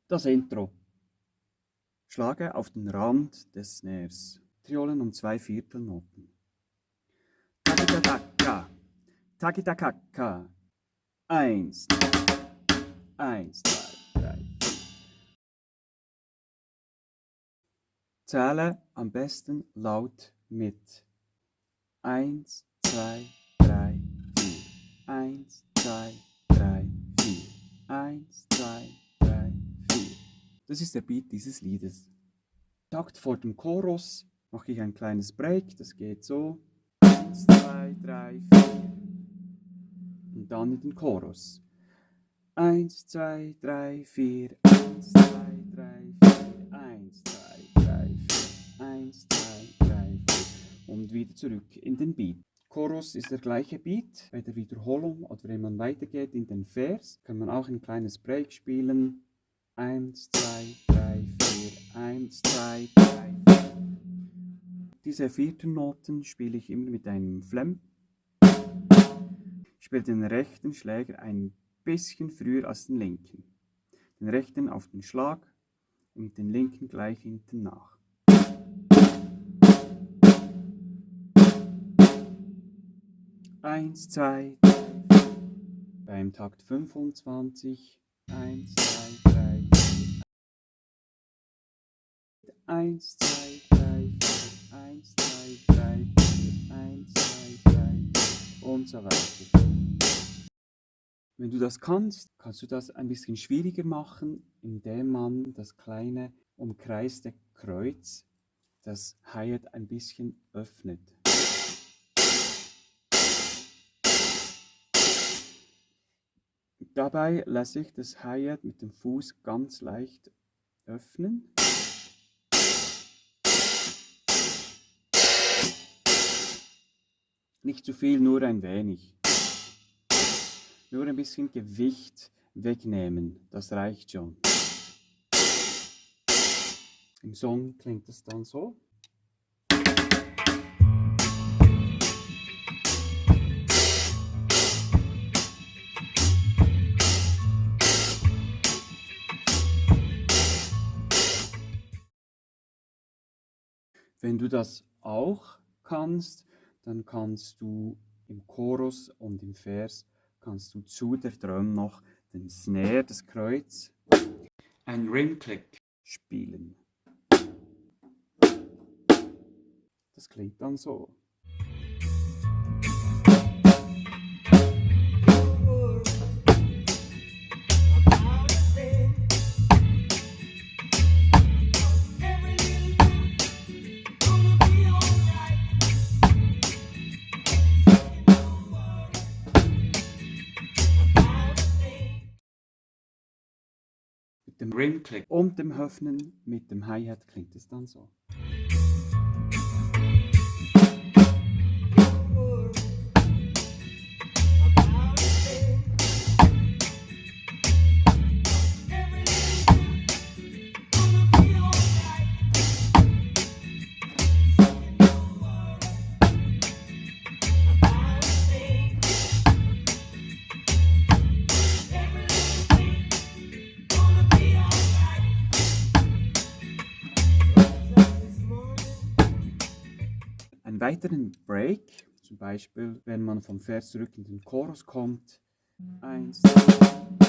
Das Intro. Schlage auf den Rand des Snares. Triolen um 2 Viertelnoten. Tagitaka, Tagitaka. 1, 1, 2, 3, 4. Zähle am besten laut mit. 1, 2, 3, 4. 1, 2, 3, 4. 1, 2, 3, 4. Das ist der Beat dieses Liedes. Takt vor dem Chorus mache ich ein kleines Break, das geht so. 1, 2, 3, 4. Und dann in den Chorus. 1, 2, 3, 4. 1, 2, 3, 4. 1, 2, 3, 4. 1, 2, 3, 4. Und wieder zurück in den Beat. Chorus ist der gleiche Beat. Bei der Wiederholung oder wenn man weitergeht in den Vers, kann man auch ein kleines Break spielen. 1, 2, 3, 4. 1, 2, 3, 4. Diese vierten Noten spiele ich immer mit einem Flamm. Ich spiele den rechten Schläger ein bisschen früher als den linken. Den rechten auf den Schlag und den linken gleich hinten nach. Eins, zwei, drei, vier. Beim Takt 25. 1, 2, 3, 4. 1, 2, 3, 4. 1, 2, 3, 4. 1, 2, 3, 4. Und so weiter. Wenn du das kannst, kannst du das ein bisschen schwieriger machen, indem man das kleine umkreiste Kreuz, das Hi-Hat ein bisschen öffnet. Dabei lasse ich das Hi-Hat mit dem Fuß ganz leicht öffnen. Nicht zu viel, nur ein wenig. Nur ein bisschen Gewicht wegnehmen, das reicht schon. Im Song klingt es dann so. Wenn du das auch kannst, dann kannst du im Chorus und im Vers kannst du zu der Drum noch den Snare, das Kreuz, ein Rimclick spielen. Das klingt dann so. Mit dem Rimclick und dem Öffnen mit dem Hi-Hat klingt es dann so. Einen weiteren Break, zum Beispiel wenn man vom Vers zurück in den Chorus kommt. 1, 2,